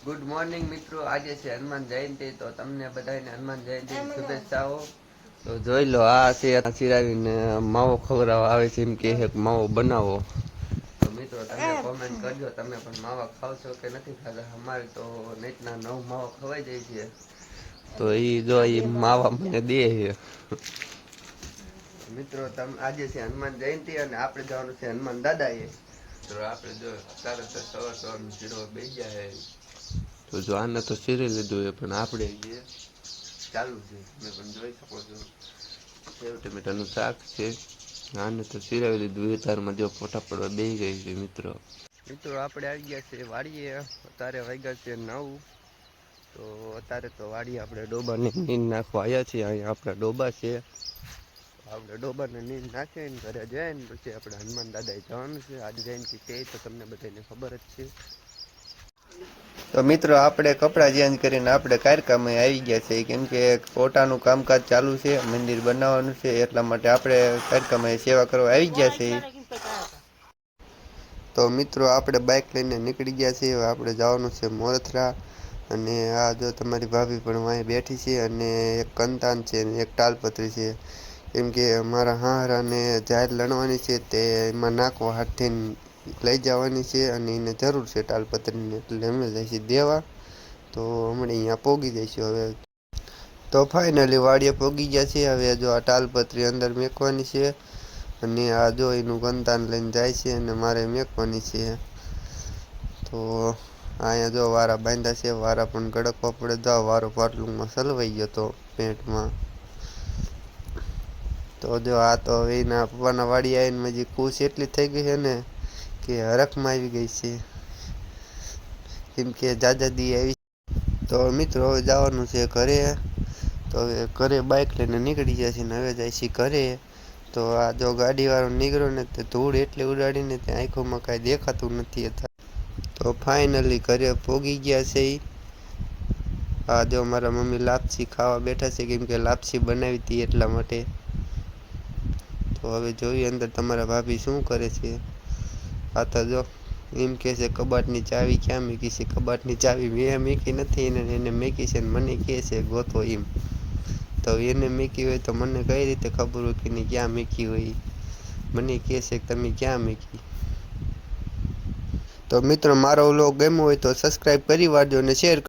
Good morning મિત્રો, આજે છે હનુમાન જયંતિ. તો તમને બધાને હનુમાન જયંતિની શુભેચ્છાઓ. તો જોઈ લો, આ સિરાવીને માવો ખવડાવવા આવે છે. એમ કે માવો બનાવો. તો મિત્રો તમે કોમેન્ટ કરજો, તમે પણ માવા ખાવશો કે નથી ખાતા. અમારે તો નેટના 9 માવા ખવાઈ જાય છે. તો જો માવા મને દે છે. મિત્રો આજે છે હનુમાન જયંતિ અને આપડે જવાનું છે હનુમાન દાદા એ. તો આપડે જો સવાર શીરો બેસી જાય. તો જો આને તો સીરી લીધું એ, પણ આપડે ચાલુ છે. તમે પણ જોઈ શકો છો, સેવ ટમેટાનું શાક છે. નાને તો સિરાવી લીધું. તારમાં જો ફોટા પડવા બેસી ગઈ છે. મિત્રો આપડે આવી ગયા છે વાડીએ. અત્યારે વાગ્યા છે 9. તો અત્યારે તો વાડી આપણે ડોબાને નીંદ નાખવા આવ્યા છીએ. અહીંયા આપણા ડોબા છે. આપડે ડોબાને નીંદ નાખીને ઘરે જાય ને પછી આપડે હનુમાન દાદા એ જવાનું છે. આજે જયંતિ તે તો તમને બધાને ખબર જ છે. તો મિત્રો આપણે કપડાં ચેન્જ કરીને આપણે કારકામે આવી ગયા છે. કેમ કે પોતાનું કામકાજ ચાલુ છે, મંદિર બનાવવાનું છે. એટલા માટે આપણે કારકામે સેવા કરવા આવી ગયા છે. તો મિત્રો આપણે બાઈક લઈને નીકળી ગયા છીએ. આપણે જવાનું છે મોરથરા. અને આ જો તમારી ભાભી પણ અહીં બેઠી છે. અને એક કંતાન છે એક તાલપત્રી છે. કેમ કે અમારા હાહરાને જાહેર લણવાની છે, તે એમાં નાખવા હાથથી લઈ જવાની છે. અને એને જરૂર છે તાલપત્રીની, એટલે અમે જઈશું દેવા. તો હમણાં અહીંયા પોગી જઈશું હવે. તો ફાઈનલી વાડીએ પોગી ગયા છે. હવે જો આ તાલપત્રી અંદર મેકવાની છે. અને આ જો એનું ગંતાન લઈને જાય છે. અને મારે મેકવાની છે. તો અહીંયા જો વારા બાંધ્યા છે. વારા પણ ગડકવા પડે. જાઓ, વારો પાટલુંમાં સલવાઈ ગયો તો પેન્ટમાં. તો જો આ તો હવે એના પપ્પાના વાડી આવીને હજી ખુશ એટલી થઈ ગઈ છે ને, કે હરખમાં આવી ગઈ છે. કેમ કે જાજાદી આવી. તો મિત્રો હવે જવાનું છે ઘરે. તો હવે ઘરે બાઈક લઈને નીકળી જાય છે. ને હવે જાય છે ઘરે. તો આ જો ગાડીવાળો નીકળ્યો ને, તે ધૂળ એટલી ઉડાડીને તે આંખોમાં કાંઈ દેખાતું નથી. તો ફાઈનલી ઘરે પોગી ગયા છે. આ જો મારા મમ્મી લાપસી ખાવા બેઠા છે. કેમ કે લાપસી બનાવી હતી એટલા માટે. તો હવે જોઈએ અંદર તમારા ભાભી શું કરે છે. આ તો જો એમ કે છે કબાટની ચાવી ક્યાં મૂકી છે. કબાટની ચાવી મેં મૂકી નથી, એને મૂકી છે. મને કહે છે ગોતો એમ. તો એને મૂકી હોય તો મને કઈ રીતે ખબર હોય કે એને ક્યાં મૂકી હોય. મને કહે છે કે તમે ક્યાં મૂકી. તો મિત્રો મારો વ્લોગ ગમ્યો હોય તો સબસ્ક્રાઈબ કરી વાળજો અને શેર